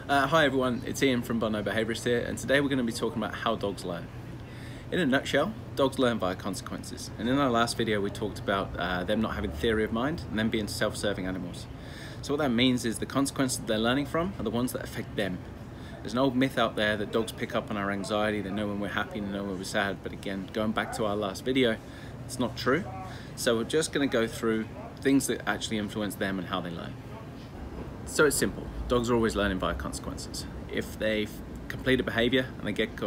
Hi everyone, it's Ian from Bondi Behaviourist here, and today we're going to be talking about how dogs learn. In a nutshell, dogs learn via consequences, and in our last video we talked about them not having theory of mind and them being self-serving animals. So what that means is the consequences they're learning from are the ones that affect them. There's an old myth out there that dogs pick up on our anxiety, they know when we're happy and they know when we're sad, but again, going back to our last video, it's not true. So we're just going to go through things that actually influence them and how they learn. So it's simple. Dogs are always learning via consequences. If they complete a behaviour and they get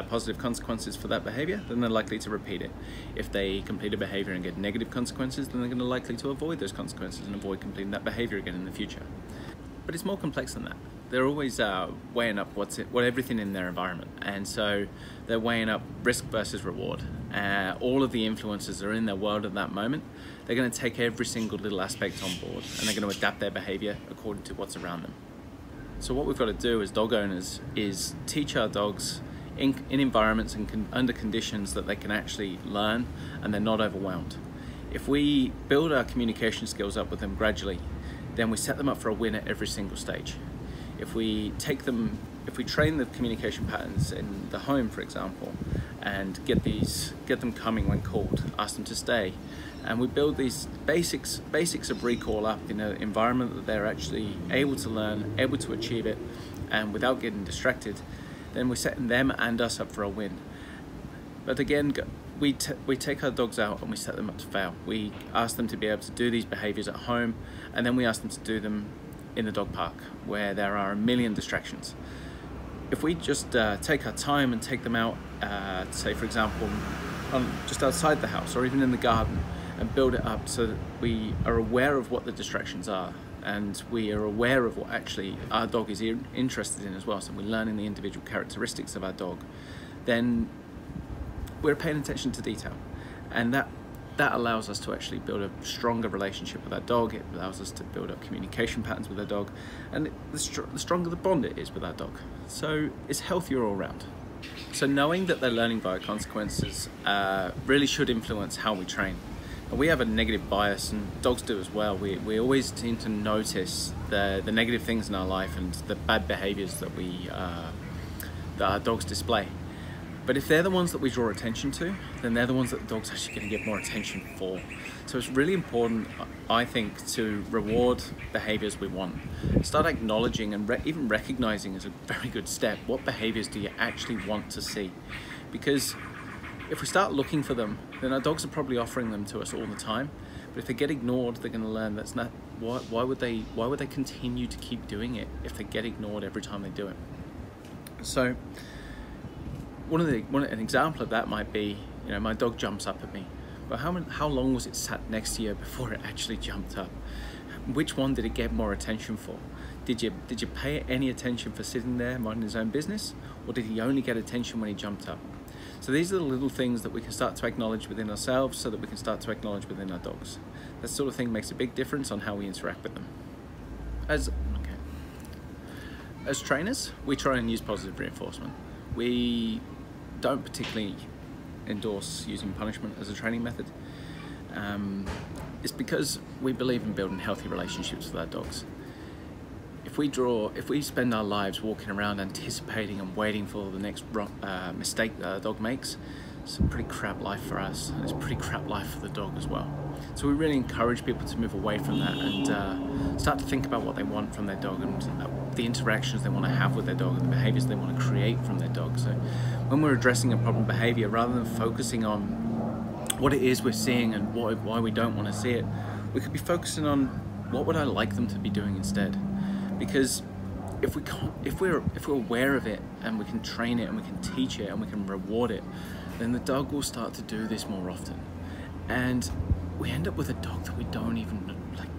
positive consequences for that behaviour, then they're likely to repeat it. If they complete a behaviour and get negative consequences, then they're going to likely to avoid those consequences and avoid completing that behaviour again in the future. But it's more complex than that. They're always weighing up what everything in their environment, and so they're weighing up risk versus reward. All of the influences are in their world at that moment. They're going to take every single little aspect on board, and they're going to adapt their behaviour according to what's around them. So what we've got to do as dog owners is teach our dogs in environments and under conditions that they can actually learn and they're not overwhelmed. If we build our communication skills up with them gradually, then we set them up for a win at every single stage. If we train the communication patterns in the home, for example, and get them coming when called, ask them to stay, and we build these basics of recall up in an environment that they're actually able to learn, able to achieve it, and without getting distracted, then we're setting them and us up for a win. But again, we take our dogs out and we set them up to fail. We ask them to be able to do these behaviours at home, and then we ask them to do them in the dog park where there are a million distractions. If we just take our time and take them out, say for example, just outside the house or even in the garden, and build it up so that we are aware of what the distractions are and we are aware of what actually our dog is interested in as well, so we're learning the individual characteristics of our dog, then we're paying attention to detail, and that allows us to actually build a stronger relationship with our dog. It allows us to build up communication patterns with our dog, and the stronger the bond it is with our dog. So it's healthier all around. So knowing that they're learning via consequences really should influence how we train. And we have a negative bias, and dogs do as well. We always seem to notice the negative things in our life and the bad behaviours that our dogs display. But if they're the ones that we draw attention to, then they're the ones that the dog's actually going to get more attention for. So it's really important, I think, to reward behaviours we want. Start acknowledging and even recognising is a very good step. What behaviours do you actually want to see? Because if we start looking for them, then our dogs are probably offering them to us all the time. But if they get ignored, they're going to learn that's not. Why would they continue to keep doing it if they get ignored every time they do it? So an example of that might be, my dog jumps up at me. But how long was it sat next to you before it actually jumped up? Which one did it get more attention for? Did you pay any attention for sitting there minding his own business, or did he only get attention when he jumped up? So these are the little things that we can start to acknowledge within ourselves so that we can start to acknowledge within our dogs. That sort of thing makes a big difference on how we interact with them. As trainers, we try and use positive reinforcement. We don't particularly endorse using punishment as a training method. It's because we believe in building healthy relationships with our dogs. If we spend our lives walking around anticipating and waiting for the next mistake that our dog makes, it's a pretty crap life for us, and it's a pretty crap life for the dog as well. So we really encourage people to move away from that and start to think about what they want from their dog and the interactions they want to have with their dog and the behaviours they want to create from their dog. So when we're addressing a problem behaviour, rather than focusing on what it is we're seeing and why we don't want to see it, we could be focusing on what would I like them to be doing instead. Because if we're aware of it and we can train it and we can teach it and we can reward it, then the dog will start to do this more often, and we end up with a dog that we don't even like.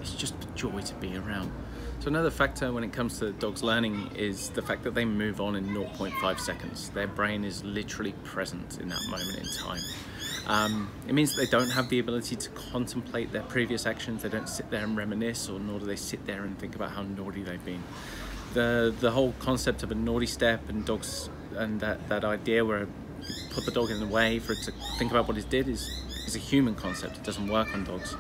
It's just a joy to be around. So another factor when it comes to dogs learning is the fact that they move on in 0.5 seconds. Their brain is literally present in that moment in time. It means that they don't have the ability to contemplate their previous actions. They don't sit there and reminisce, or nor do they sit there and think about how naughty they've been. The whole concept of a naughty step and dogs, and that idea where you put the dog in the way for it to think about what it did is a human concept. It doesn't work on dogs.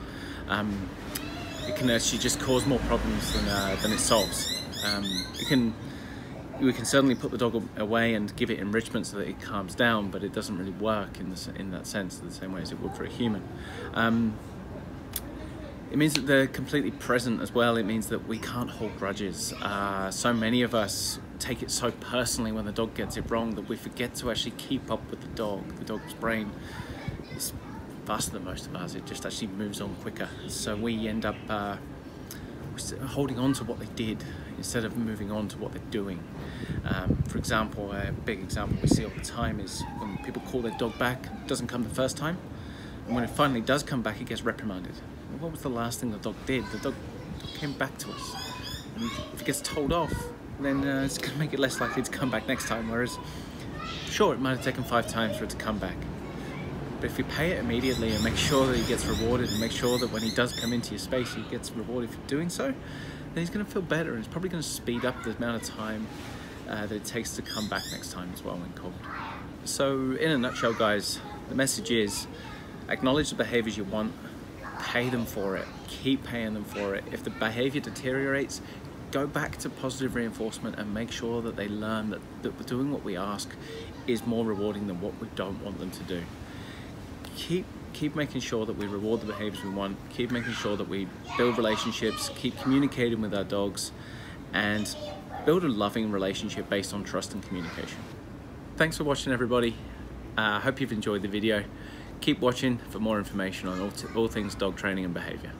It can actually just cause more problems than it solves. We can certainly put the dog away and give it enrichment so that it calms down, but it doesn't really work in that sense the same way as it would for a human. It means that they're completely present as well. It means that we can't hold grudges. So many of us take it so personally when the dog gets it wrong that we forget to actually keep up with the dog. The dog's brain is faster than most of ours. It just actually moves on quicker. So we end up holding on to what they did instead of moving on to what they're doing. For example, a big example we see all the time is when people call their dog back, it doesn't come the first time, and when it finally does come back, it gets reprimanded. Well, what was the last thing the dog did? The dog came back to us. And if it gets told off, then it's going to make it less likely to come back next time, whereas, sure, it might have taken 5 times for it to come back. But if you pay it immediately and make sure that he gets rewarded and make sure that when he does come into your space, he gets rewarded for doing so, then he's going to feel better, and it's probably going to speed up the amount of time that it takes to come back next time as well when called. So in a nutshell, guys, the message is acknowledge the behaviors you want, pay them for it, keep paying them for it. If the behavior deteriorates, go back to positive reinforcement and make sure that they learn that doing what we ask is more rewarding than what we don't want them to do. Keep making sure that we reward the behaviors we want, keep making sure that we build relationships, keep communicating with our dogs, and build a loving relationship based on trust and communication. Thanks for watching, everybody. I hope you've enjoyed the video. Keep watching for more information on all things dog training and behavior.